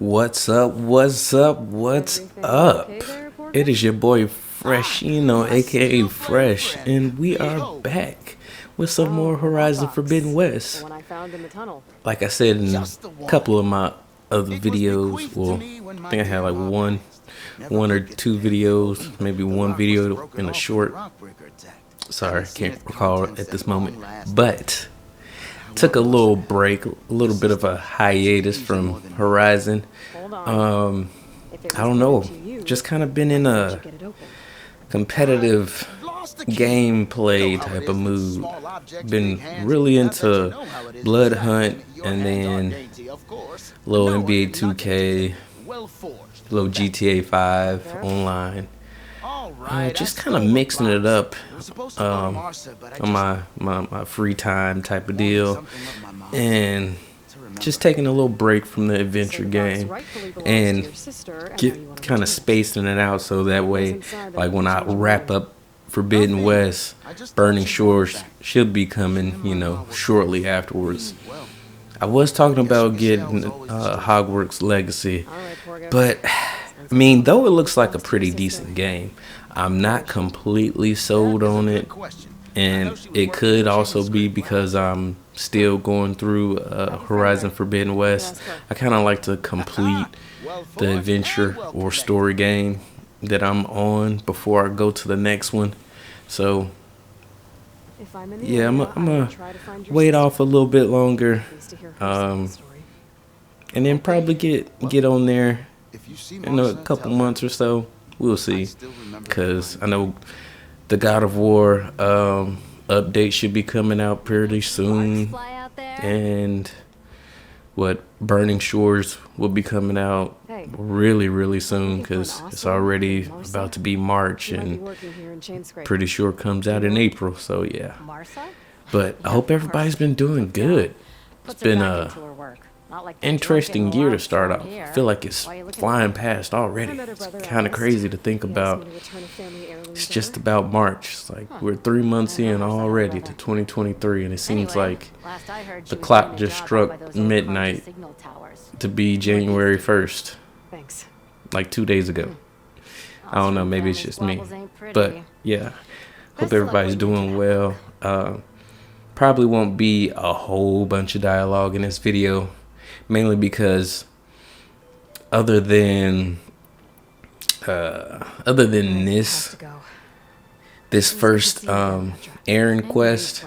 What's up? What's up? What's up? It is your boy Freshino, aka Fresh, and we are back with some more Horizon Forbidden West. Like I said in a couple of my other videos, well, I think I had like one or two videos, maybe one video in a short. Sorry, I can't recall at this moment, but took a little break, a little bit of a hiatus from Horizon. I don't know, just kind of been in a competitive gameplay type of mood. Been really into Blood Hunt and then a little NBA 2K, a little GTA 5 online. Just kind of mixing it up on my free time type of deal, and just taking a little break from the adventure game and get kind of spacing it out so that way, like when I wrap up Forbidden West, Burning Shores should be coming, shortly afterwards. I was talking about getting Hogwarts Legacy, but I mean, though it looks like a pretty decent game, I'm not completely sold on it, and it could also be because I'm still going through Horizon Forbidden West. I kind of like to complete the adventure or story game that I'm on before I go to the next one. So yeah, I'm gonna wait off a little bit longer, and then probably get on there in a couple months or so. We'll see, because I know the God of War update should be coming out pretty soon, and Burning Shores will be coming out really soon, because it's already about to be March, and pretty sure it comes out in April. So yeah, but I hope everybody's been doing good. It's been a interesting year to start off. I feel like it's flying past already. It's kind of crazy to think about. It's just about March. It's like we're 3 months in already to 2023, and it seems like the clock just struck midnight to be January 1st, like 2 days ago. I don't know, maybe it's just me, but yeah, hope everybody's doing well. Probably won't be a whole bunch of dialogue in this video, mainly because other than this first Errand Quest,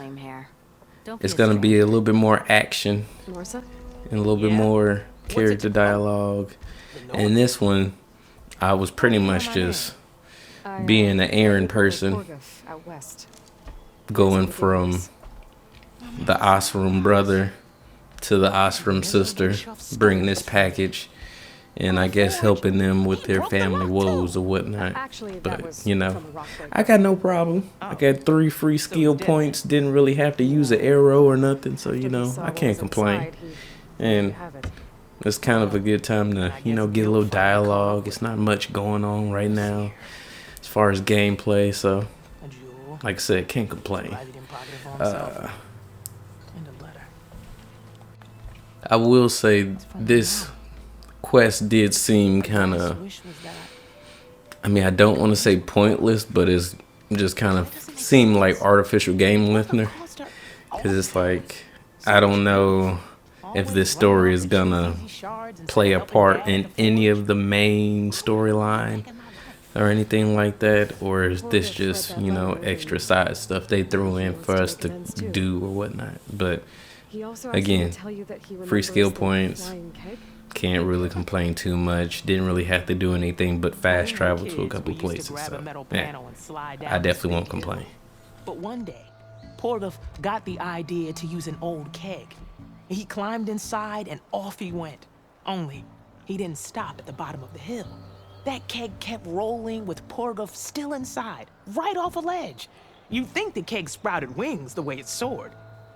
it's gonna be a little bit more action and a little bit more character dialogue. And this one, I was pretty much just being an errand person, going from the Osram brother to the Osram sister, bringing this package, and I guess helping them with their family woes or whatnot. But I got no problem. I got 3 free skill points, didn't really have to use an arrow or nothing, so I can't complain. And it's kind of a good time to get a little dialogue. It's not much going on right now as far as gameplay, so like I said, can't complain. I will say this quest did seem kind of, I don't want to say pointless, but it's just kind of seemed like artificial game lengthener, because it's like, I don't know if this story is gonna play a part in any of the main storyline or anything like that, or is this just extra side stuff they threw in for us to do or whatnot. But again, free skill points, can't really complain too much. Didn't really have to do anything but fast travel to a couple places, so yeah, I definitely won't complain. But one day, Porgov got the idea to use an old keg. He climbed inside and off he went. Only, he didn't stop at the bottom of the hill. That keg kept rolling with Porgov still inside, right off a ledge. You'd think the keg sprouted wings the way it soared.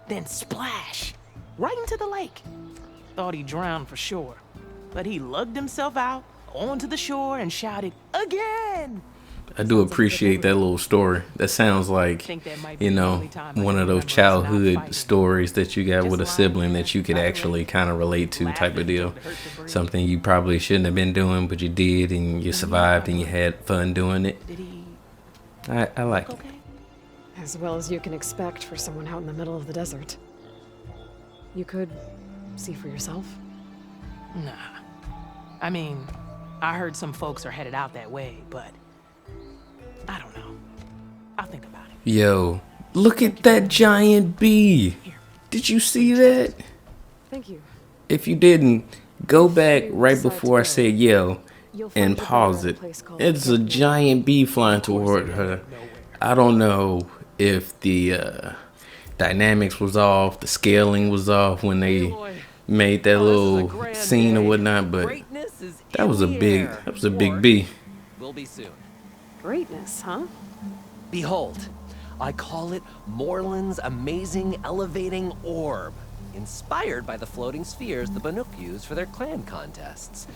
Then splash, right into the lake. Thought he drowned for sure, but he lugged himself out onto the shore and shouted, "Again!" I do Sounds like a good appreciate that movie. little story. That sounds like, Think that might be you the know, only time I one can of those remember us not childhood fighting. stories that you got Just with a lying sibling there that you could by the actually lake, kind of relate to, type of laughing till deal. it hurt to breathe. Something you probably shouldn't have been doing, but you did, and you survived, and you had fun doing it. Did he I like look it. okay? As well as you can expect for someone out in the middle of the desert. You could see for yourself. Nah. I mean, I heard some folks are headed out that way, but I don't know. I'll think about it. Yo, look at that giant bee. Did you see that? Thank you. If you didn't, go back You right decide to before I go. said yo You'll find and your brother pause at a it. place called It's a Brookwood. giant bee flying toward her. I don't know if the dynamics was off, the scaling was off when they made that little scene or whatnot, but that was a big bee. Will be soon. Greatness, huh? Behold, I call it Moreland's amazing elevating orb, inspired by the floating spheres the Banuk use for their clan contests.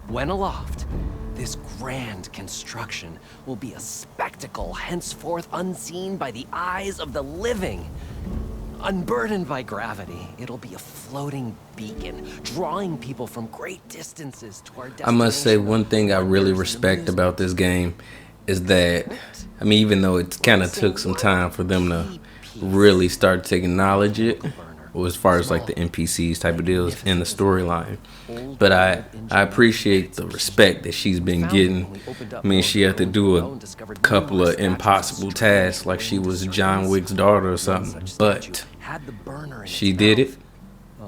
When aloft, this grand construction will be a spectacle henceforth unseen by the eyes of the living. Unburdened by gravity, it'll be a floating beacon, drawing people from great distances to our destination. I must say, one thing I really respect about this game is that, I mean, even though it kind of took some time for them to really start to acknowledge it, well, as far as like the NPCs type of deals in the storyline, but I appreciate the respect that she's been getting. I mean, she had to do a couple of impossible tasks like she was John Wick's daughter or something, but she did it.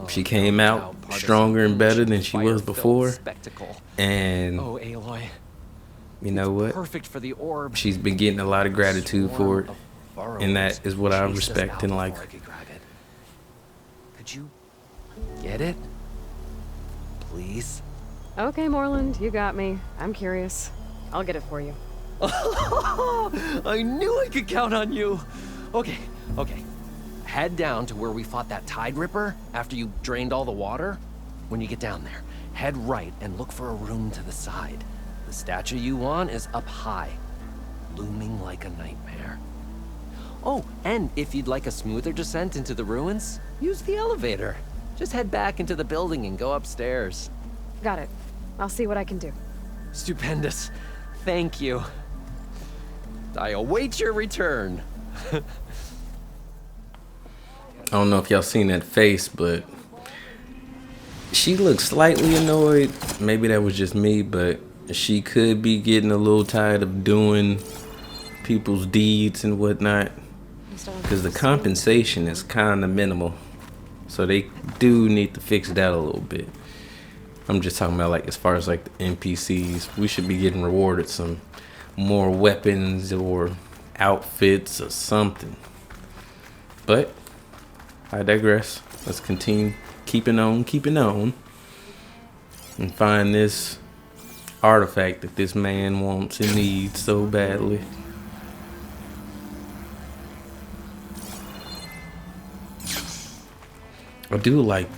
She came out stronger and better than she was before, and Oh, Aloy, you know what? perfect for the orb. She's been getting a lot of gratitude for it, and that is what I Chase us respect out and before like. I could grab it. Could you get it? Please? Okay, Moreland, you got me. I'm curious. I'll get it for you. I knew I could count on you. Okay. Head down to where we fought that Tide Ripper after you drained all the water. When you get down there, head right and look for a room to the side. The statue you want is up high, looming like a nightmare. Oh, and if you'd like a smoother descent into the ruins, use the elevator. Just head back into the building and go upstairs. Got it. I'll see what I can do. Stupendous. Thank you. I await your return. I don't know if y'all seen that face, but she looks slightly annoyed. Maybe that was just me, but she could be getting a little tired of doing people's deeds and whatnot, because the compensation is kind of minimal. So they do need to fix that a little bit. I'm just talking about like as far as like the NPCs, we should be getting rewarded some more weapons or outfits or something. But I digress. Let's continue keeping on, and find this artifact that this man wants and needs so badly. I do like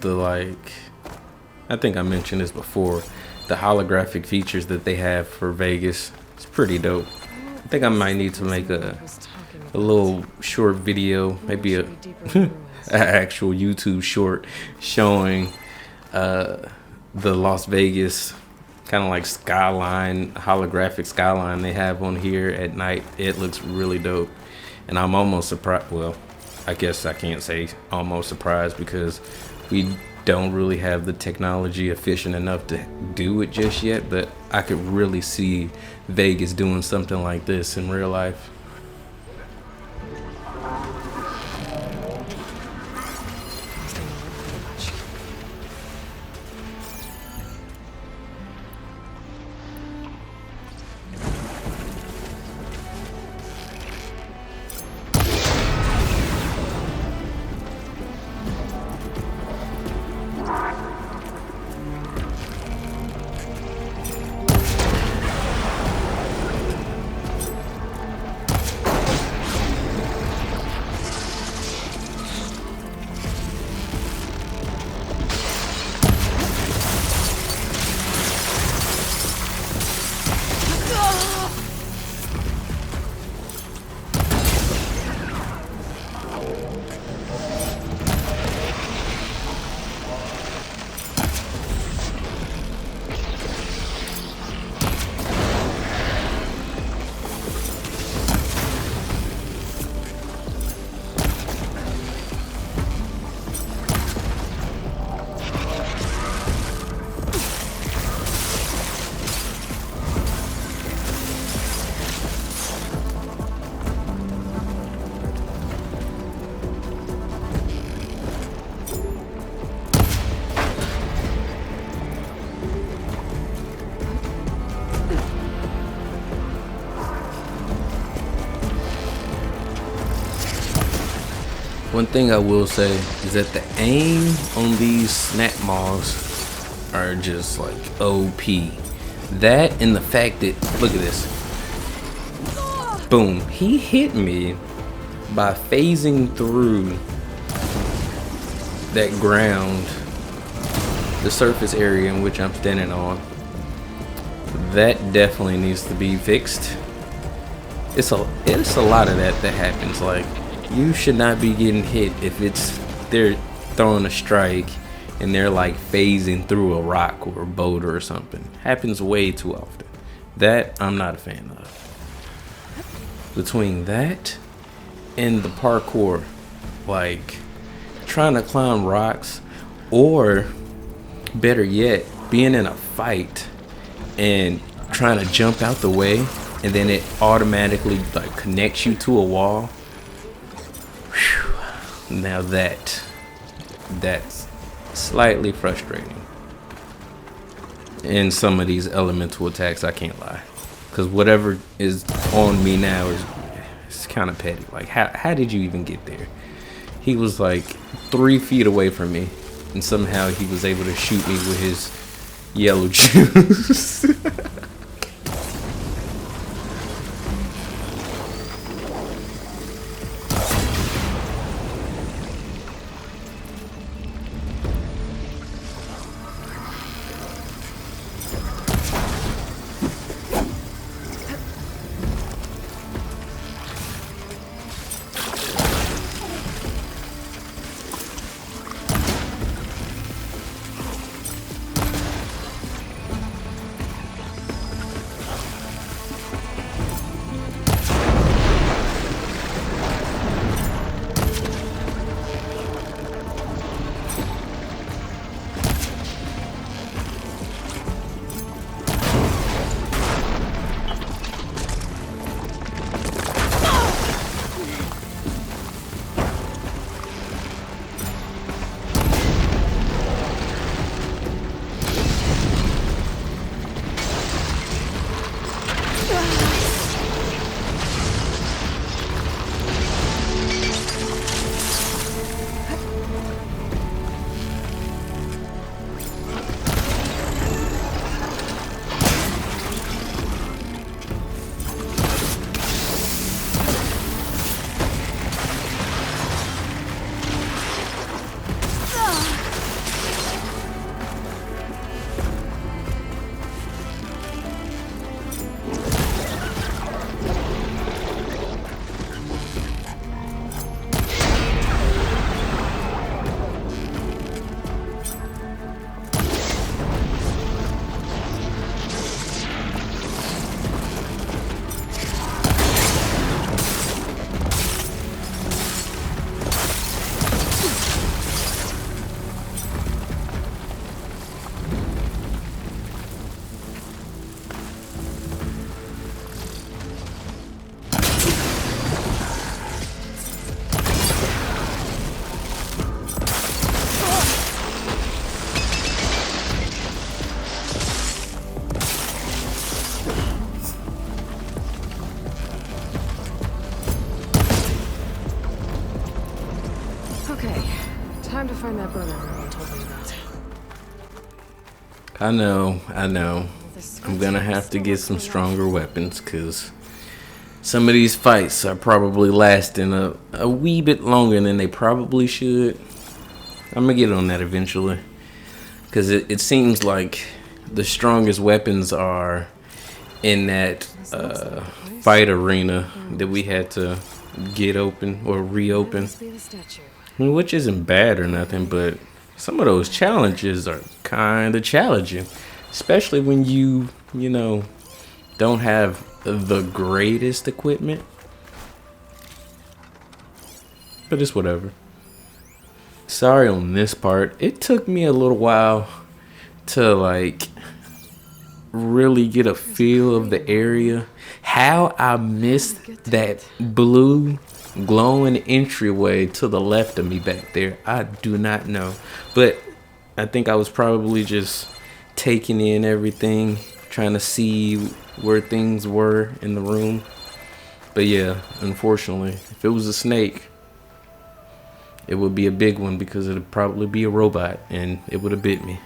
I think I mentioned this before, the holographic features that they have for Vegas. It's pretty dope. I think I might need to make a little short video, maybe a actual YouTube short showing the Las Vegas kind of like skyline, holographic skyline they have on here at night. It looks really dope, and I'm almost surprised. Well, I guess I can't say almost surprised because we don't really have the technology efficient enough to do it just yet, but I could really see Vegas doing something like this in real life. One thing I will say is that the aim on these snap maws are just like OP. That and the fact that, look at this. Boom, he hit me by phasing through that ground, the surface area in which I'm standing on. That definitely needs to be fixed. It's a lot of that happens. Like, you should not be getting hit if they're throwing a strike and they're like phasing through a rock or a boulder or something. Happens way too often. That I'm not a fan of. Between that and the parkour, like trying to climb rocks, or better yet, being in a fight and trying to jump out the way and then it automatically like connects you to a wall. Whew. Now that's slightly frustrating. And some of these elemental attacks, I can't lie, because whatever is on me now is kind of petty. Like, how did you even get there? He was like 3 feet away from me, and somehow he was able to shoot me with his yellow juice. Time to find that burner everyone told me about. I know. I'm gonna have to get some stronger weapons, because some of these fights are probably lasting a wee bit longer than they probably should. I'm gonna get on that eventually, because it seems like the strongest weapons are in that fight arena that we had to get open or reopen. I mean, which isn't bad or nothing, but some of those challenges are kind of challenging, especially when you know, don't have the greatest equipment. But it's whatever. Sorry on this part. It took me a little while to like really get a feel of the area. How I missed that blue glowing entryway to the left of me back there, I do not know. But I think I was probably just taking in everything, trying to see where things were in the room. But yeah, unfortunately, if it was a snake, it would be a big one because it'd probably be a robot and it would have bit me.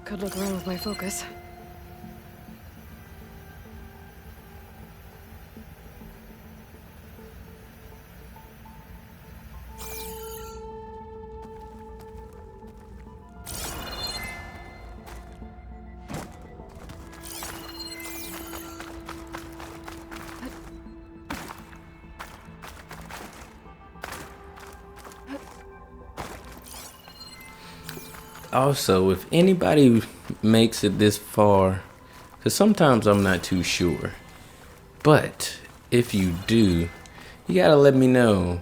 Could look wrong with my focus. Also, if anybody makes it this far, because sometimes I'm not too sure, but if you do, you gotta let me know.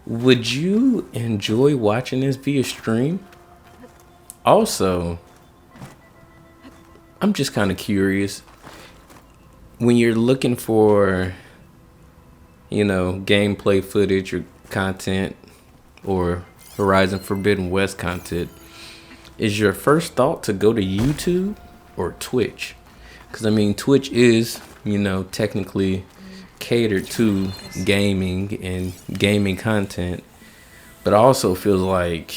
Would you enjoy watching this via stream? Also, I'm just kind of curious. When you're looking for, gameplay footage or content or Horizon Forbidden West content, is your first thought to go to YouTube or Twitch? Because, Twitch is, technically catered to gaming and gaming content. But I also feel like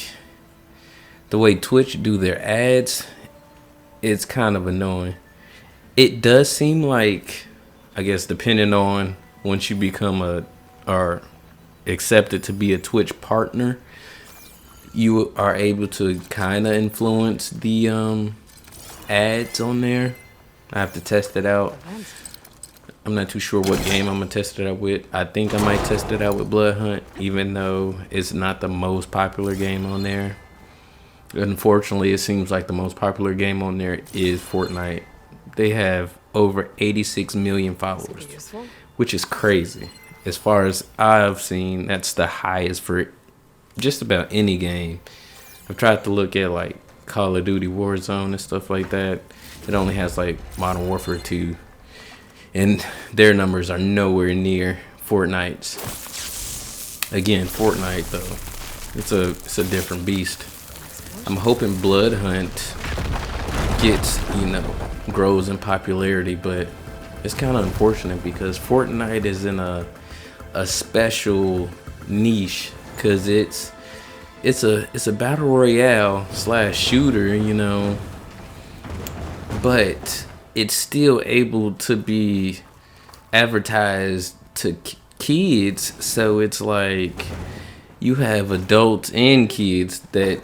the way Twitch do their ads, it's kind of annoying. It does seem like, I guess, depending on once you become or accepted to be a Twitch partner, you are able to kind of influence the ads on there. I have to test it out. I'm not too sure what game I'm gonna test it out with. I think I might test it out with Blood Hunt, even though it's not the most popular game on there. Unfortunately, it seems like the most popular game on there is Fortnite. They have over 86 million followers, which is crazy. As far as I've seen, that's the highest for just about any game. I've tried to look at like Call of Duty Warzone and stuff like that. It only has like Modern Warfare 2, and their numbers are nowhere near Fortnite's. Again, Fortnite though, it's a different beast. I'm hoping Blood Hunt gets, grows in popularity, but it's kind of unfortunate because Fortnite is in a special niche. Cause it's a battle royale / shooter, but it's still able to be advertised to kids. So it's like you have adults and kids that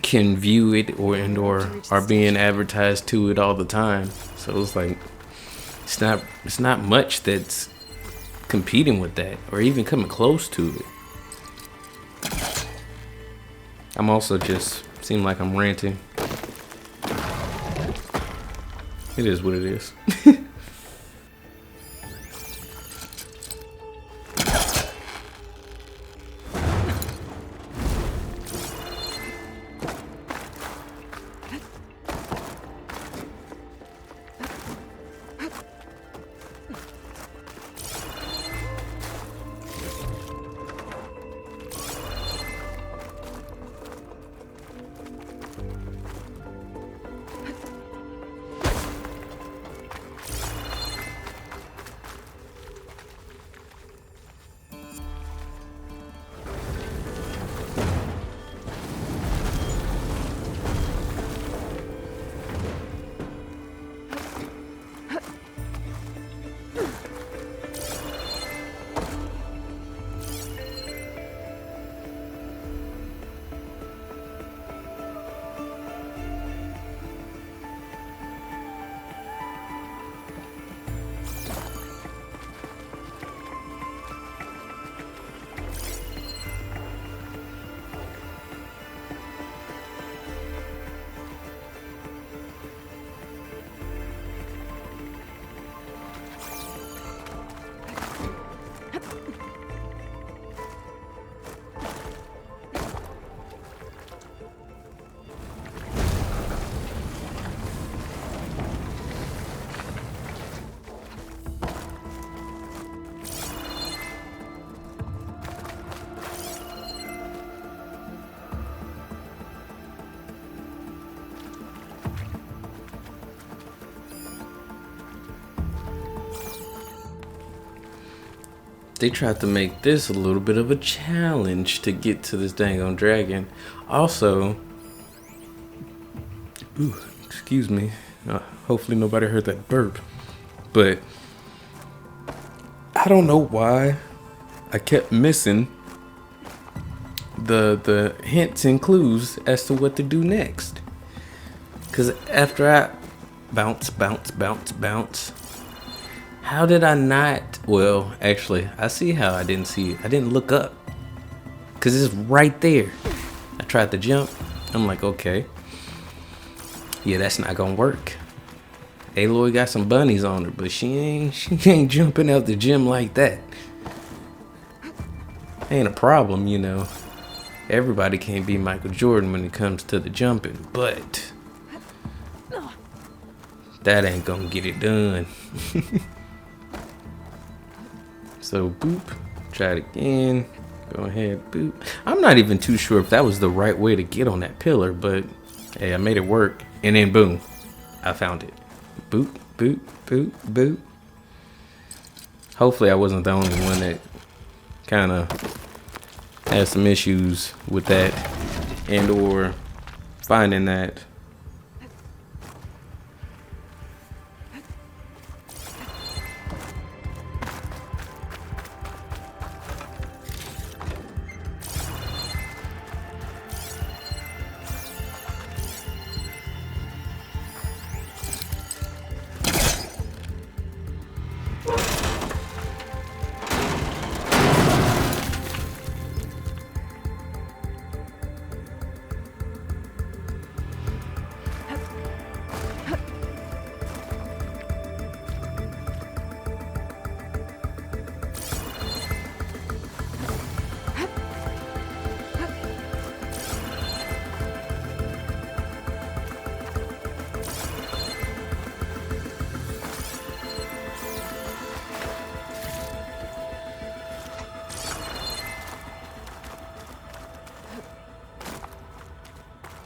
can view it or are being advertised to it all the time. So it's like it's not much that's competing with that or even coming close to it. I'm also just seem like I'm ranting. It is what it is. they tried to make this a little bit of a challenge to get to this dang on dragon. Also, ooh, excuse me. Hopefully nobody heard that burp. But I don't know why I kept missing the hints and clues as to what to do next. Cause after I bounce, how did I not? Well, actually, I see how I didn't see it. I didn't look up. Cause it's right there. I tried to jump. I'm like, okay. Yeah, that's not gonna work. Aloy got some bunnies on her, but she ain't jumping out the gym like that. Ain't a problem, you know. Everybody can't be Michael Jordan when it comes to the jumping, but that ain't gonna get it done. So boop, try it again. Go ahead, boop. I'm not even too sure if that was the right way to get on that pillar, but hey, I made it work. And then boom, I found it. Boop, boop, boop, boop. Hopefully I wasn't the only one that kind of had some issues with that and or finding that.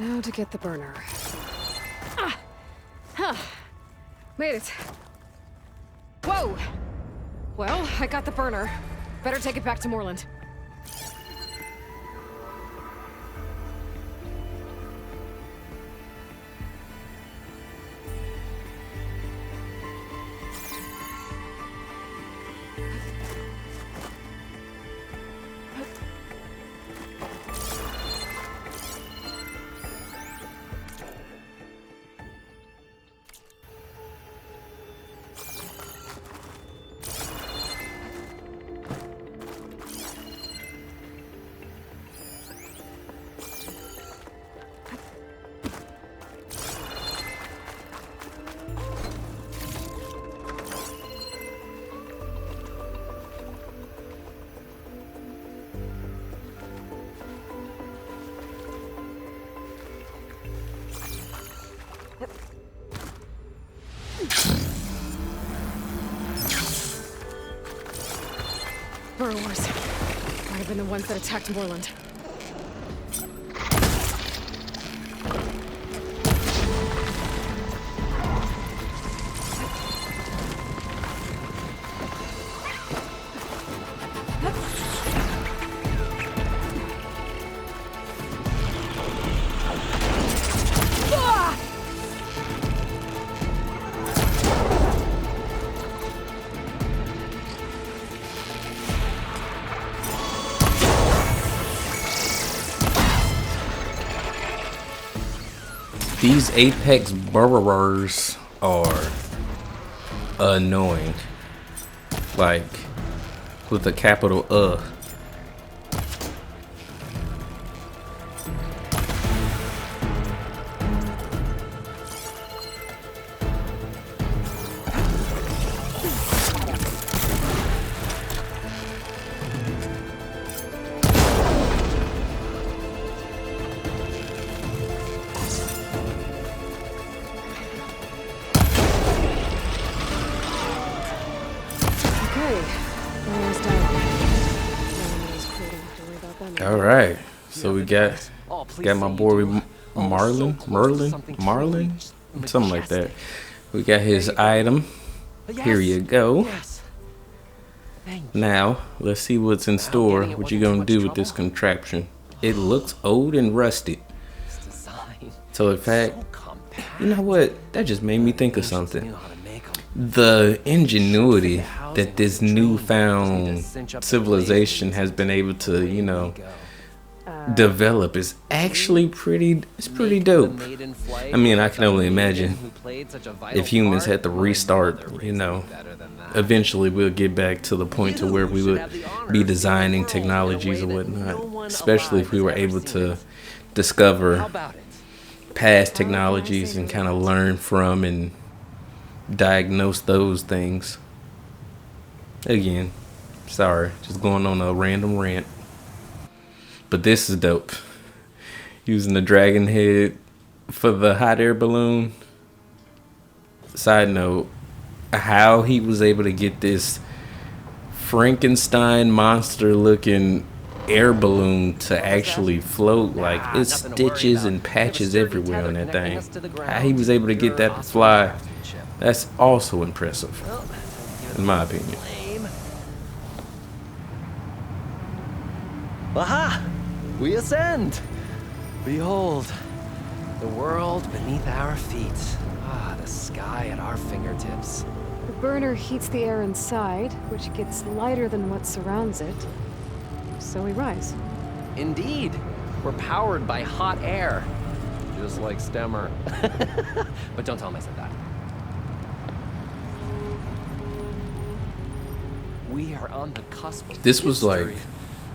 Now to get the burner. Made it. Whoa! Well, I got the burner. Better take it back to Moreland. Burrowers. Might have been the ones that attacked Moreland. These apex burrowers are annoying. Like, with a capital Alright, so we got my boy Marlin, something like that. We got his item. Here you go. Now, let's see what's in store. What you gonna do with this contraption? It looks old and rusted. So in fact, you know what? That just made me think of something. The ingenuity that this newfound civilization has been able to, you know, develop is actually pretty dope. I mean, I can only imagine if humans had to restart, you know, eventually we'll get back to the point to where we would be designing technologies or whatnot, especially if we were able to discover past technologies and kind of learn from and diagnose those things. Again, sorry, just going on a random rant. But this is dope. Using the dragon head for the hot air balloon. Side note, how he was able to get this Frankenstein monster looking air balloon to actually float, like it's stitches and patches everywhere on that thing. How he was able to get that to fly, that's also impressive, in my opinion. Aha! We ascend! Behold, the world beneath our feet. Ah, the sky at our fingertips. The burner heats the air inside, which gets lighter than what surrounds it. So we rise. Indeed, we're powered by hot air. Just like Stemmer. But don't tell him I said that. We are on the cusp of This was like history.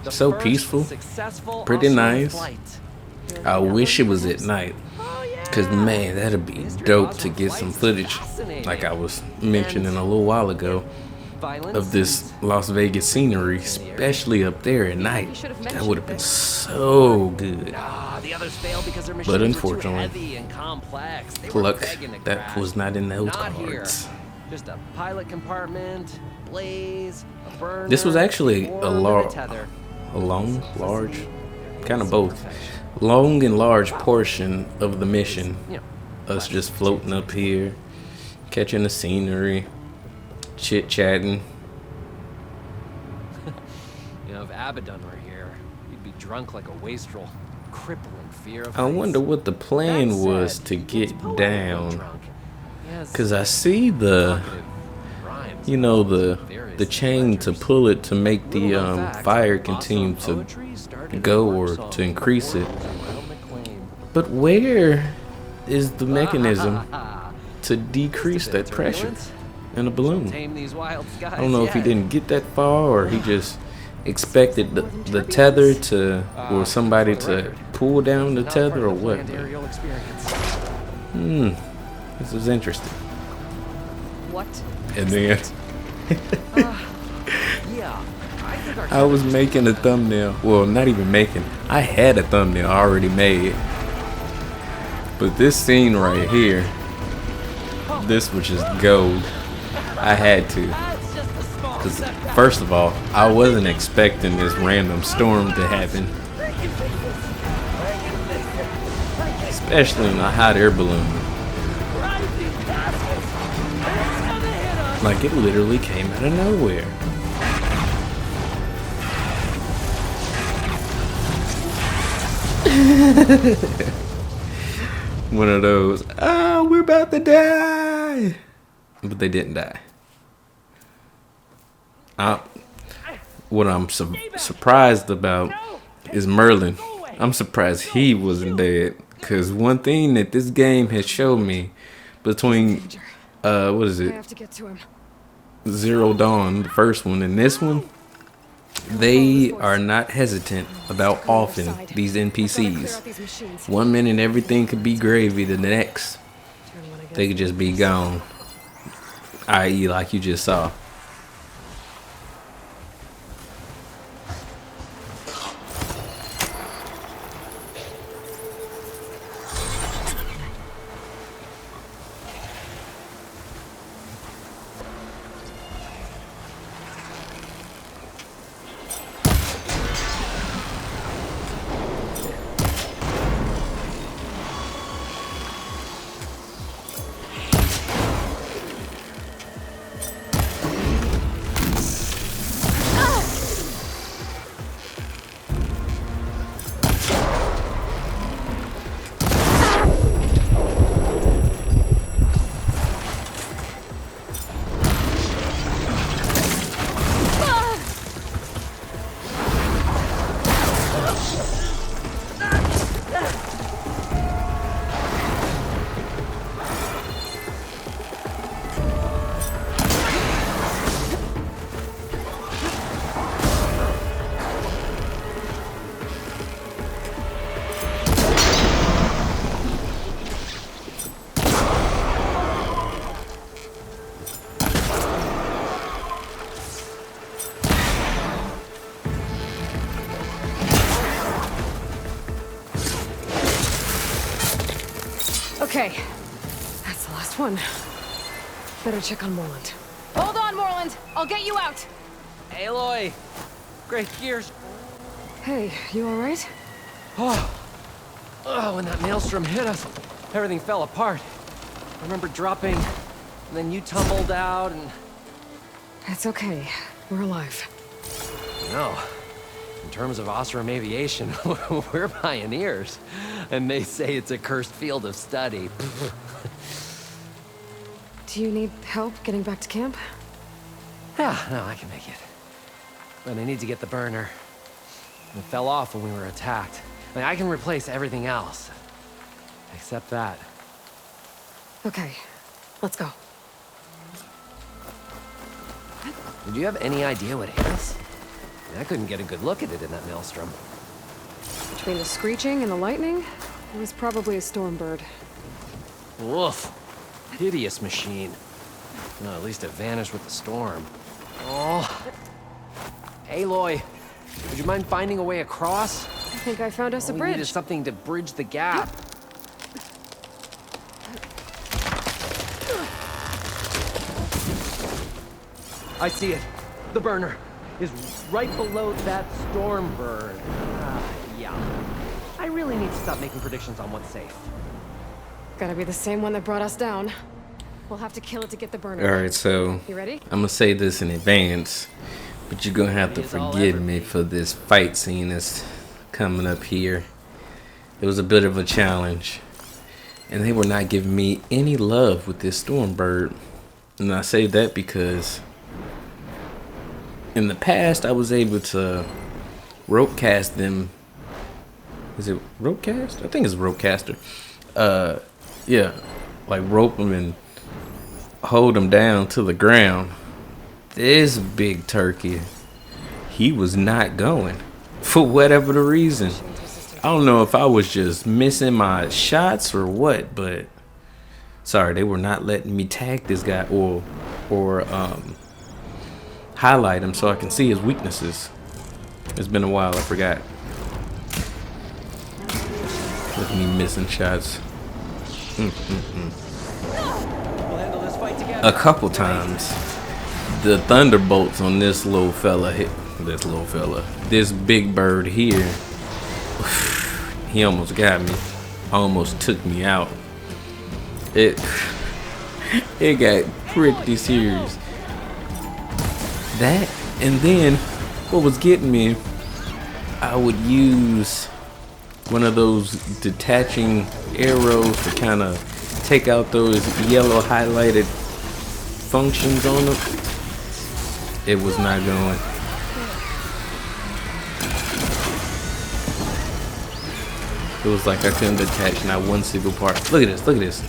so The first peaceful, successful pretty Austrian nice. flight. I wish it was at night, cause man, that'd be dope to get some footage, like I was mentioning a little while ago, of this Las Vegas scenery, especially up there at night. That would have been so good. The others failed because their But machines were too unfortunately, heavy and complex. They were luck, begging to that crash. was not in those Not here. cards. Just a pilot compartment, blaze, a burner. This was actually or a limited tether. long, large, kind of both. Long and large portion of the mission. You know, Us just floating up here, catching the scenery, chit-chatting. you know, if Abaddon were here, he'd be drunk like a wastrel, crippling fear of I heights. wonder what the plan That was said, to it's get poetic when down. drunk. Yes, Cause I see the, evocative rhymes, you know, the variously chain to letters. pull it to make the Little known fact, fire Boston continue to poetry started go in or Warsaw to increase it. before Will McLean. But where is the mechanism to decrease Just a bit that of pressure turbulence. in a balloon? Tame these wild skies I don't know if he yet. didn't get that far or he just expected the tether to, or somebody to pull down the Not part tether or of the what. planned aerial experience. This is interesting. What? And then Yeah, I think our I was making a thumbnail. Well, not even making. I had a thumbnail already made. But this scene right here, this was just gold. I had to. Because first of all, I wasn't expecting this random storm to happen. Especially in a hot air balloon. Like it literally came out of nowhere. One of those, oh, we're about to die. But they didn't die. What I'm surprised about is Merlin. I'm surprised he wasn't dead. Because one thing that this game has shown me between, what is I it? have to get to him. Zero Dawn, the first one, and this one, they are not hesitant about offing these NPCs. 1 minute everything could be gravy, the next they could just be gone. I.e. like you just saw. Okay. That's the last one. Better check on Morland. Hold on, Morland! I'll get you out! Aloy! Great gears. Hey, you alright? Oh, when that maelstrom hit us, everything fell apart. I remember dropping, and then you tumbled out, and... It's okay. We're alive. No. In terms of Osram aviation, we're pioneers. And they say it's a cursed field of study. Do you need help getting back to camp? Ah, no, I can make it. But I need to get the burner. It fell off when we were attacked. I mean, I can replace everything else. Except that. Okay, let's go. Did you have any idea what hit us? I couldn't get a good look at it in that maelstrom. Between the screeching and the lightning, it was probably a storm bird. Woof. Hideous machine. No, at least it vanished with the storm. Oh. Aloy, would you mind finding a way across? I think I found us a All we need is bridge. something to bridge the gap. I see it. The burner is right below that storm bird. Yeah. I really need to stop making predictions on what's safe. Gotta be the same one that brought us down. We'll have to kill it to get the burner. Alright, so You ready? I'm gonna say this in advance, but you're gonna have to It's all forgive effort, me baby. for this fight scene that's coming up here. It was a bit of a challenge, and they were not giving me any love with this Stormbird. And I say that because in the past I was able to rope cast them. Is it rope cast? I think it's rope caster. Yeah, like rope them and hold him down to the ground. This big turkey, he was not going for whatever the reason. I don't know if I was just missing my shots or what, but sorry, they were not letting me tag this guy or highlight him so I can see his weaknesses. It's been a while, I forgot. Look at me missing shots. We'll handle this fight together. A couple times the thunderbolts on this little fella hit this big bird here. He almost got me, almost took me out. It got pretty serious. That, and then what was getting me, I would use one of those detaching arrows to kind of take out those yellow highlighted functions on them. It was not going. It was like I couldn't detach not one single part. Look at this, look at this.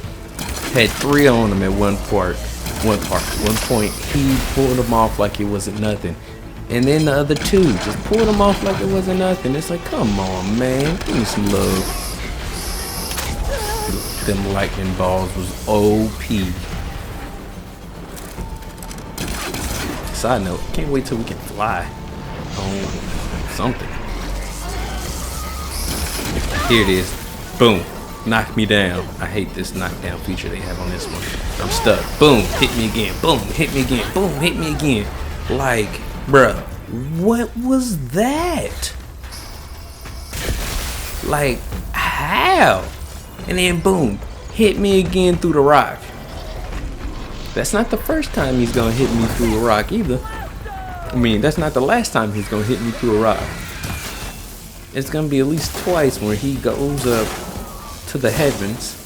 Had 3 on them at one point. He pulled them off like it wasn't nothing. And then the other 2 just pulled them off like it wasn't nothing. It's like, come on, man. Give me some love. Them lightning balls was OP. Side note, can't wait till we can fly on something. Here it is. Boom. Knock me down. I hate this knockdown feature they have on this one. I'm stuck. Boom. Hit me again. Boom. Hit me again. Boom. Hit me again. Like, bruh, what was that? Like, how? And then boom. Hit me again through the rock. That's not the first time he's gonna hit me through a rock either. I mean, that's not the last time he's gonna hit me through a rock. It's gonna be at least twice where he goes up to the heavens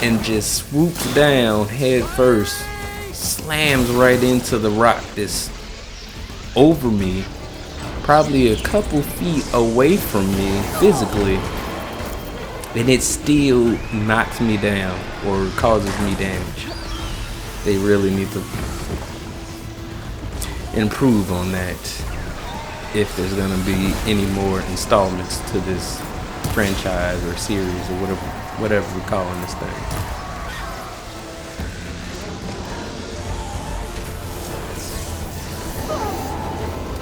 and just swoops down head first, slams right into the rock that's over me, probably a couple feet away from me physically, and it still knocks me down or causes me damage. They really need to improve on that if there's gonna be any more installments to this franchise or series or whatever we're calling this thing.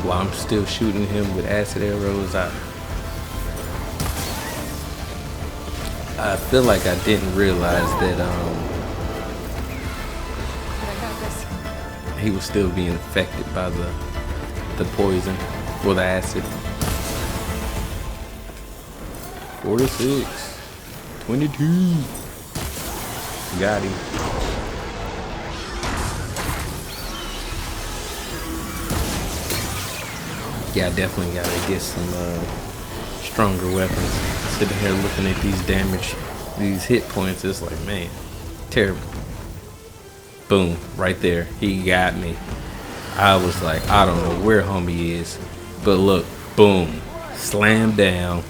While I'm still shooting him with acid arrows, I feel like I didn't realize that But I got this. he was still being affected by the poison or the acid. 46, 22. Got him. Yeah, I definitely gotta get some stronger weapons. Sitting here looking at these hit points, it's like, man, terrible. Boom, right there. He got me. I was like, I don't know where homie is, but look, boom, slam down,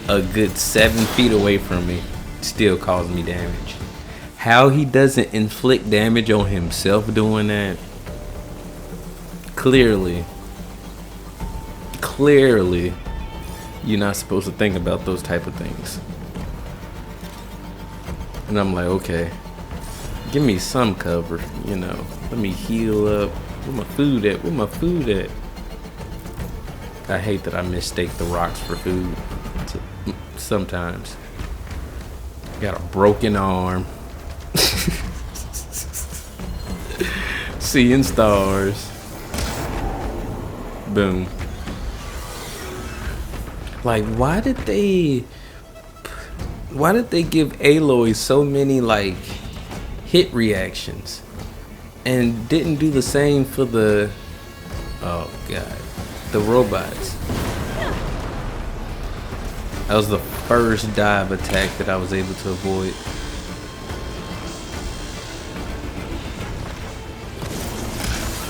a good 7 feet away from me, still causing me damage. How he doesn't inflict damage on himself doing that? Clearly, you're not supposed to think about those type of things. And I'm like, okay, give me some cover, you know. Let me heal up. Where my food at? Where my food at? I hate that I mistake the rocks for food. Sometimes. Got a broken arm. Seeing stars. Boom. Like, why did they give Aloy so many like hit reactions and didn't do the same for the, oh god, the robots? That was the first dive attack that I was able to avoid.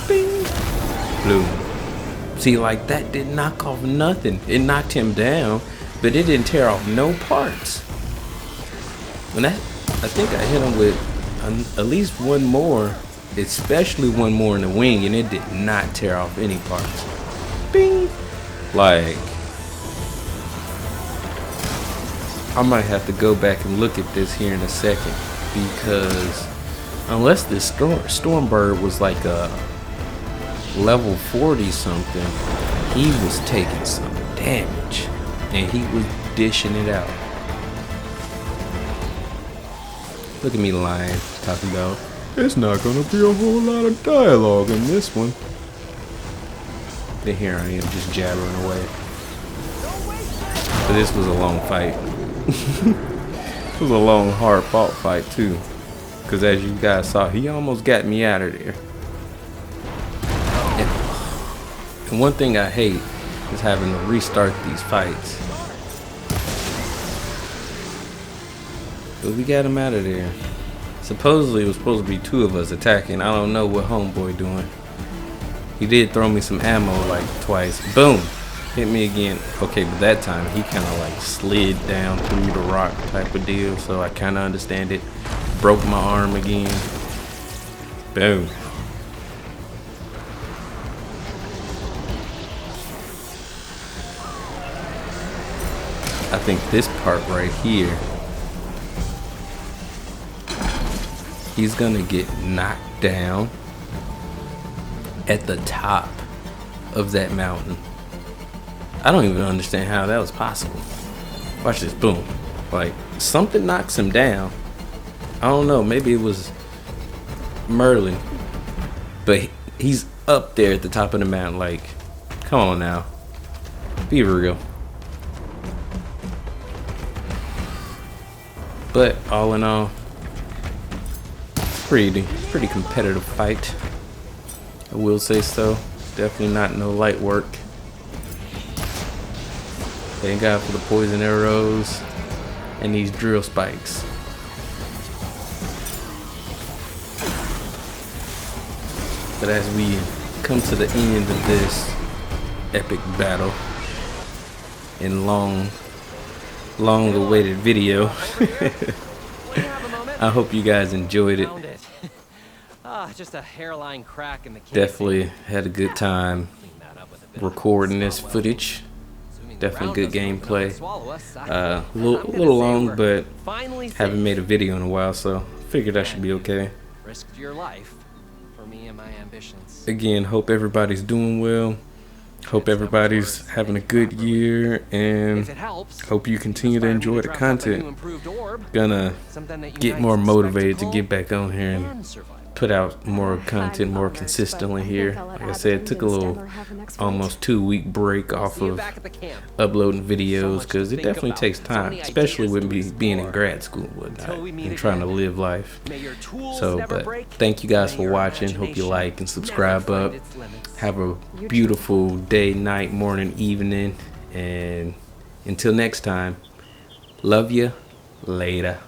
Bing. Bloom. See, like, that didn't knock off nothing. It knocked him down, but it didn't tear off no parts. And that, I think I hit him with at least one more, especially one more in the wing, and it did not tear off any parts. Bing! Like, I might have to go back and look at this here in a second, because unless this Stormbird was like a level 40 something, he was taking some damage and he was dishing it out. Look at me lying, talking about it's not gonna be a whole lot of dialogue in this one. Then here I am just jabbering away. But this was a long fight. It was a long, hard fought fight too, because as you guys saw, he almost got me out of there. And one thing I hate is having to restart these fights. But we got him out of there. Supposedly it was supposed to be 2 of us attacking. I don't know what homeboy doing. He did throw me some ammo like twice. Boom! Hit me again. Okay, but that time he kind of like slid down through the rock type of deal. So I kind of understand it. Broke my arm again. Boom. I think this part right here, he's gonna get knocked down at the top of that mountain. I don't even understand how that was possible. Watch this, boom. Like, something knocks him down. I don't know, maybe it was Merlin. But he's up there at the top of the mountain, like, come on now. Be real. But all in all, pretty competitive fight. I will say so. Definitely not no light work. Thank God for the poison arrows and these drill spikes. But as we come to the end of this epic battle and long awaited video, I hope you guys enjoyed it. Just a hairline crack in the casing. Definitely had a good time recording this footage. Definitely good gameplay. Little long, but haven't made a video in a while, so figured I should be okay. Risked your life for me and my ambitions. Again, hope everybody's doing well. Hope everybody's having a good year, and If it helps, hope you continue to inspire me enjoy the draft up a new content. improved orb, Gonna something that get unites more motivated to spectacle get back on here and and survival. put out more content I'm more honored, consistently but I here. think I'll let Like I said, Adkins took a and little Stellar have the next fight. almost 2-week break off See you of back at the camp. uploading So videos much to because it think definitely about, takes so time, many especially ideas with to me being in explore. grad school and whatnot Until we meet and trying to again. live life. May your tools So, never but break. thank you guys May for your watching. Hope you imagination like and subscribe never up. find its limits. Have a too. beautiful day, night, morning, evening, and until next time, love you. Later.